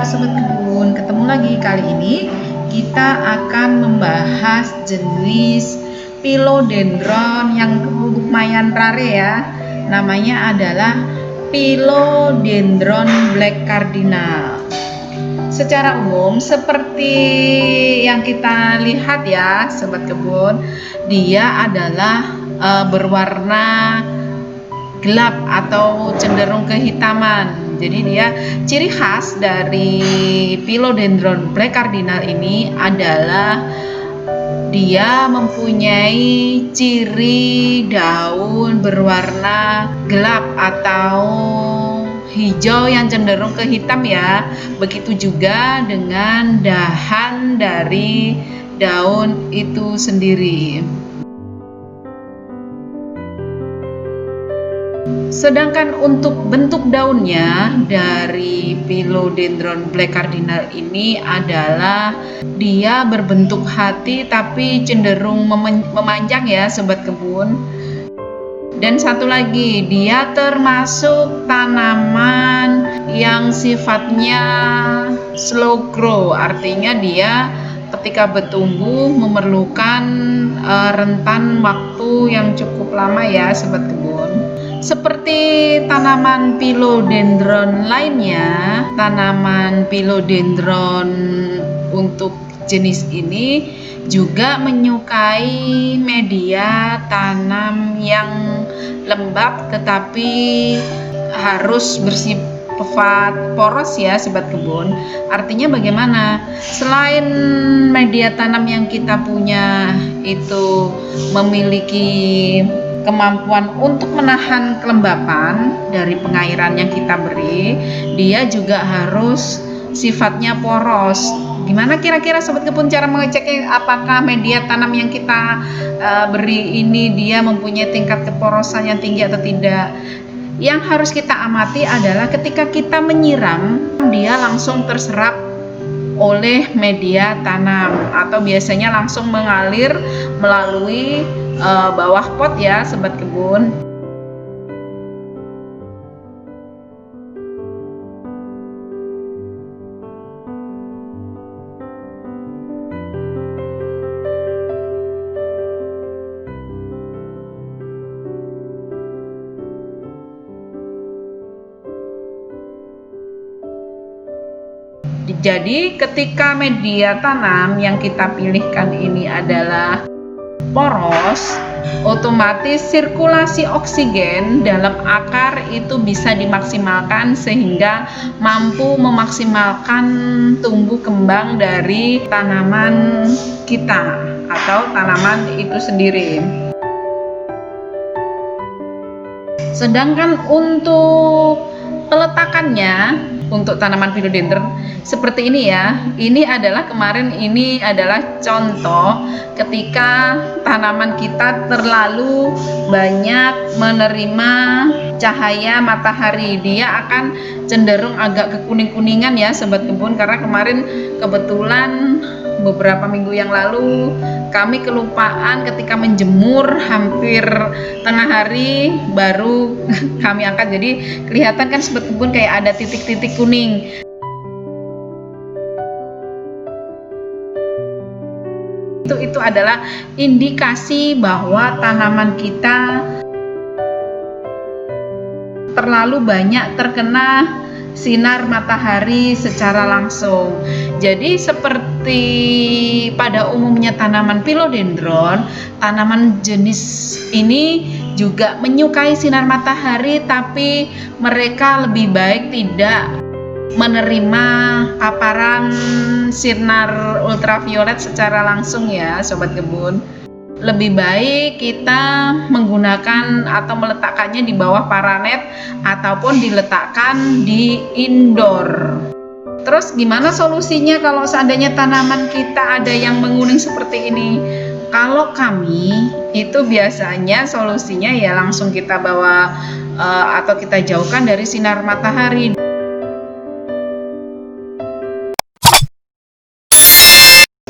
kabar Sobat Kebun? Ketemu lagi. Kali ini kita akan membahas jenis Philodendron yang lumayan rare ya. Namanya adalah Philodendron Black Cardinal. Secara umum seperti yang kita lihat ya Sobat Kebun, dia adalah berwarna gelap atau cenderung kehitaman. Jadi dia ciri khas dari Philodendron Black Cardinal ini adalah dia mempunyai ciri daun berwarna gelap atau hijau yang cenderung ke hitam ya. Begitu juga dengan dahan dari daun itu sendiri. Sedangkan untuk bentuk daunnya dari Philodendron Black Cardinal ini adalah dia berbentuk hati tapi cenderung memanjang ya Sobat Kebun. Dan satu lagi, dia termasuk tanaman yang sifatnya slow grow, artinya dia ketika bertumbuh memerlukan rentan waktu yang cukup lama ya Sobat Kebun. Seperti tanaman Philodendron lainnya, tanaman Philodendron untuk jenis ini juga menyukai media tanam yang lembab tetapi harus bersifat poros ya Sobat Kebun. Artinya bagaimana? Selain media tanam yang kita punya itu memiliki kemampuan untuk menahan kelembapan dari pengairan yang kita beri, dia juga harus sifatnya poros. Gimana kira-kira Sobat Kebun cara mengeceknya apakah media tanam yang kita beri ini dia mempunyai tingkat keporosan yang tinggi atau tidak? Yang harus kita amati adalah ketika kita menyiram, dia langsung terserap oleh media tanam atau biasanya langsung mengalir melalui bawah pot ya Sobat Kebun. Jadi ketika media tanam yang kita pilihkan ini adalah poros, otomatis sirkulasi oksigen dalam akar itu bisa dimaksimalkan sehingga mampu memaksimalkan tumbuh kembang dari tanaman kita atau tanaman itu sendiri. Sedangkan untuk peletakannya untuk tanaman Philodendron seperti ini ya. Ini adalah contoh ketika tanaman kita terlalu banyak menerima cahaya matahari, dia akan cenderung agak kekuning-kuningan ya Sobat Kebun, karena kemarin kebetulan beberapa minggu yang lalu kami kelupaan ketika menjemur hampir tengah hari baru kami angkat, jadi kelihatan kan Sobat Kebun kayak ada titik-titik kuning. Itu adalah indikasi bahwa tanaman kita terlalu banyak terkena sinar matahari secara langsung. Jadi seperti pada umumnya tanaman Philodendron, tanaman jenis ini juga menyukai sinar matahari, tapi mereka lebih baik tidak menerima paparan sinar ultraviolet secara langsung ya Sobat Kebun. Lebih baik kita menggunakan atau meletakkannya di bawah paranet ataupun diletakkan di indoor. Terus gimana solusinya kalau seandainya tanaman kita ada yang menguning seperti ini? Kalau kami itu biasanya solusinya ya langsung kita bawa atau kita jauhkan dari sinar matahari.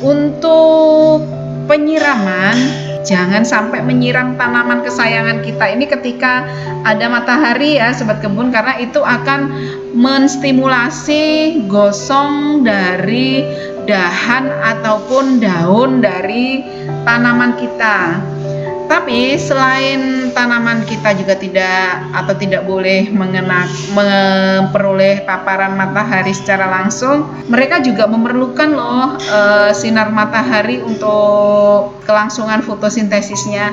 Untuk penyiraman Jangan sampai menyiram tanaman kesayangan kita ini ketika ada matahari ya sobat kebun, karena itu akan menstimulasi gosong dari dahan ataupun daun dari tanaman kita. Tapi selain tanaman kita juga tidak boleh memperoleh paparan matahari secara langsung, mereka juga memerlukan loh sinar matahari untuk kelangsungan fotosintesisnya.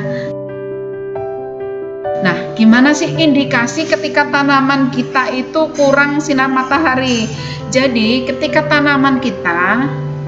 Nah, gimana sih indikasi ketika tanaman kita itu kurang sinar matahari? Jadi, ketika tanaman kita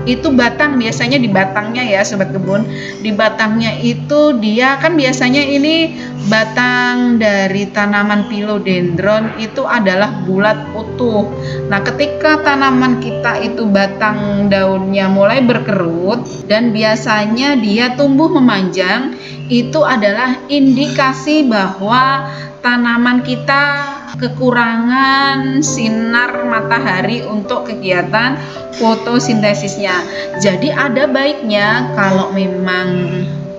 itu batang, biasanya di batangnya ya sobat kebun, di batangnya itu dia kan biasanya ini batang dari tanaman philodendron itu adalah bulat utuh. Nah, ketika tanaman kita itu batang daunnya mulai berkerut dan biasanya dia tumbuh memanjang, itu adalah indikasi bahwa tanaman kita kekurangan sinar matahari untuk kegiatan fotosintesisnya. Jadi ada baiknya kalau memang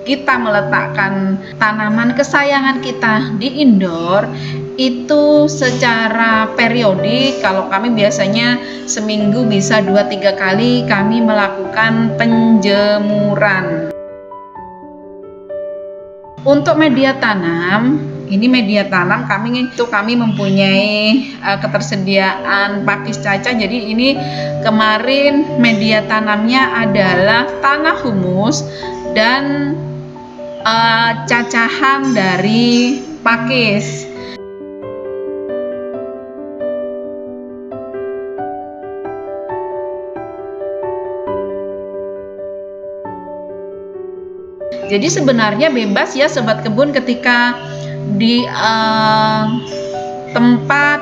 kita meletakkan tanaman kesayangan kita di indoor itu secara periodik. Kalau kami biasanya seminggu bisa 2-3 kali kami melakukan penjemuran. Untuk media tanam, ini media tanam kami mempunyai ketersediaan pakis caca. Jadi ini kemarin media tanamnya adalah tanah humus dan cacahan dari pakis. Jadi sebenarnya bebas ya sobat kebun, ketika di tempat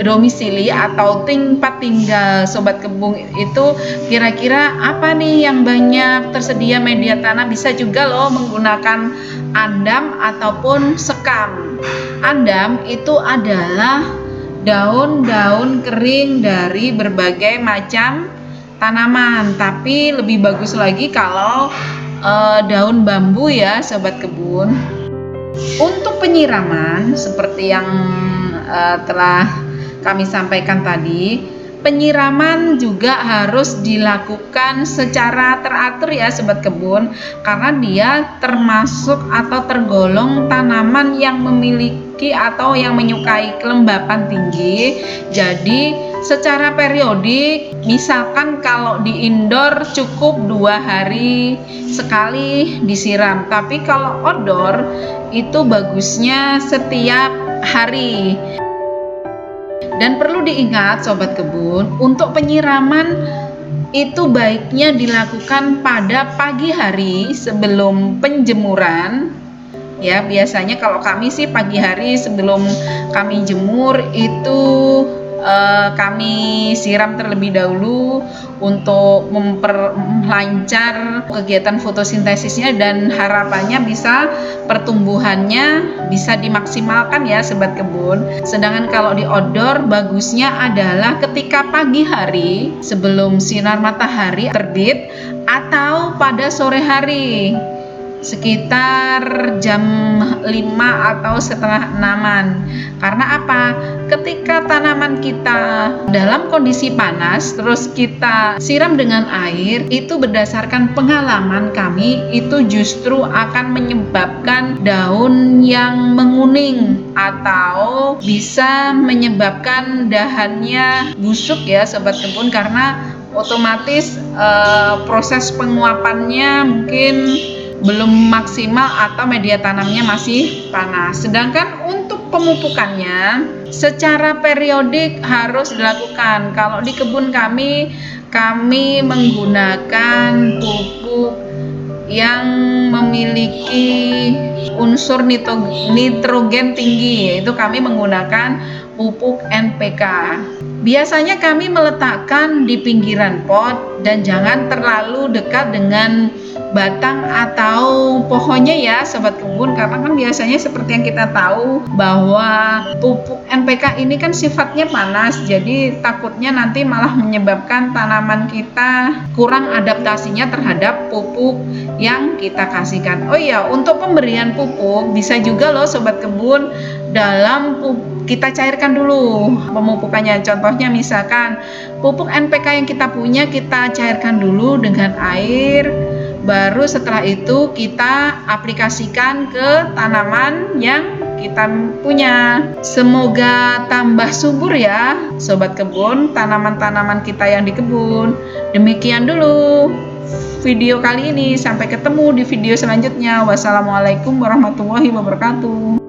domisili atau tempat tinggal sobat kebun itu kira-kira apa nih yang banyak tersedia media tanam, bisa juga loh menggunakan andam ataupun sekam. Andam itu adalah daun-daun kering dari berbagai macam tanaman, tapi lebih bagus lagi kalau daun bambu ya sobat kebun. Untuk penyiraman seperti yang telah kami sampaikan tadi, penyiraman juga harus dilakukan secara teratur ya sobat kebun, karena dia termasuk atau tergolong tanaman yang memiliki atau yang menyukai kelembapan tinggi. Jadi secara periodik, misalkan kalau di indoor cukup 2 hari sekali disiram, tapi kalau outdoor itu bagusnya setiap hari. Dan perlu diingat sobat kebun, untuk penyiraman itu baiknya dilakukan pada pagi hari sebelum penjemuran. Ya, biasanya kalau kami sih pagi hari sebelum kami jemur itu kami siram terlebih dahulu untuk memperlancar kegiatan fotosintesisnya dan harapannya bisa pertumbuhannya bisa dimaksimalkan ya sobat kebun. Sedangkan kalau di outdoor bagusnya adalah ketika pagi hari sebelum sinar matahari terbit atau pada sore hari sekitar jam 5 atau setengah 6-an. Karena apa? Ketika tanaman kita dalam kondisi panas terus kita siram dengan air, itu berdasarkan pengalaman kami itu justru akan menyebabkan daun yang menguning atau bisa menyebabkan dahannya busuk ya sobat kebun, karena otomatis proses penguapannya mungkin belum maksimal atau media tanamnya masih panas. Sedangkan untuk pemupukannya secara periodik harus dilakukan. Kalau di kebun kami menggunakan pupuk yang memiliki unsur nitrogen tinggi, yaitu kami menggunakan pupuk NPK. Biasanya kami meletakkan di pinggiran pot dan jangan terlalu dekat dengan batang atau pohonnya ya sobat kebun, karena kan biasanya seperti yang kita tahu bahwa pupuk NPK ini kan sifatnya panas, jadi takutnya nanti malah menyebabkan tanaman kita kurang adaptasinya terhadap pupuk yang kita kasihkan. Oh iya, untuk pemberian pupuk bisa juga loh sobat kebun, dalam kita cairkan dulu pemupukannya. Contohnya misalkan pupuk NPK yang kita punya kita cairkan dulu dengan air, baru setelah itu kita aplikasikan ke tanaman yang kita punya. Semoga tambah subur ya sobat kebun tanaman-tanaman kita yang di kebun. Demikian dulu video kali ini, sampai ketemu di video selanjutnya. Wassalamualaikum warahmatullahi wabarakatuh.